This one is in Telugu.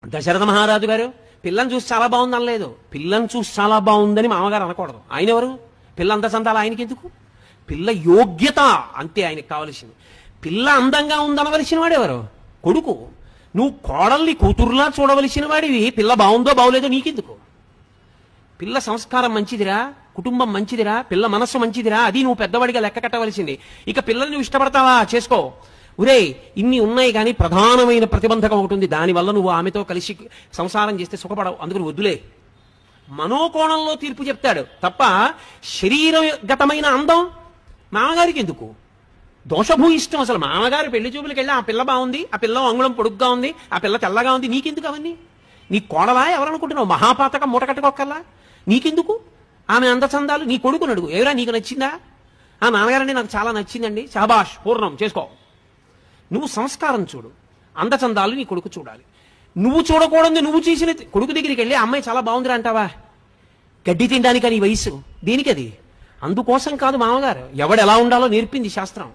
దశరథ మహారాజు గారు పిల్లని చూసి చాలా బాగుంది అనలేదు. పిల్లని చూసి చాలా బాగుందని మామగారు అనకూడదు. ఆయన ఎవరు? పిల్ల అందచందాలు ఆయనకి ఎందుకు? పిల్ల యోగ్యత అంతే ఆయనకి కావలసింది. పిల్ల అందంగా ఉందనవలసిన వాడెవరు? కొడుకు. నువ్వు కోడల్ని కూతురులా చూడవలసిన వాడివి. పిల్ల బాగుందో బాగులేదో నీకెందుకు? పిల్ల సంస్కారం మంచిదిరా, కుటుంబం మంచిదిరా, పిల్ల మనస్సు మంచిదిరా, అది నువ్వు పెద్దవాడిగా లెక్క కట్టవలసింది. ఇక పిల్లల్ని నువ్వు ఇష్టపడతావా? చేసుకో. ఒరే, ఇన్ని ఉన్నాయి కానీ ప్రధానమైన ప్రతిబంధకం ఒకటి ఉంది. దానివల్ల నువ్వు ఆమెతో కలిసి సంసారం చేస్తే సుఖపడవు. అందుకని వద్దులే. మనోకోణంలో తీర్పు చెప్తాడు తప్ప శరీరగతమైన అందం మామగారికి ఎందుకు? దోషభూయిష్టం. అసలు మామగారు పెళ్లి చూపులకు వెళ్ళి ఆ పిల్ల బాగుంది, ఆ పిల్ల అంగుళం పొడుగ్గా ఉంది, ఆ పిల్ల తెల్లగా ఉంది, నీకెందుకు అవన్నీ? నీ కోడలా ఎవరనుకుంటున్నావు? మహాపాతకం మూట కట్టుకోక్కల్లా నీకెందుకు ఆమె అందచందాలు? నీ కొడుకుని అడుగు, ఎవరా నీకు నచ్చిందా? ఆ నాన్నగారండి నాకు చాలా నచ్చిందండి, శాబాష్, పూర్ణం చేసుకో. నువ్వు సంస్కారం చూడు, అందచందాలు నీ కొడుకు చూడాలి. నువ్వు చూడకూడదు. నువ్వు చేసిన కొడుకు దగ్గరికి వెళ్ళి అమ్మాయి చాలా బాగుందిరా అంటావా? గడ్డి తినడానికి నీ వయసు దేనికి? అది అందుకోసం కాదు. మామగారు ఎవడు ఎలా ఉండాలో నేర్పింది శాస్త్రం.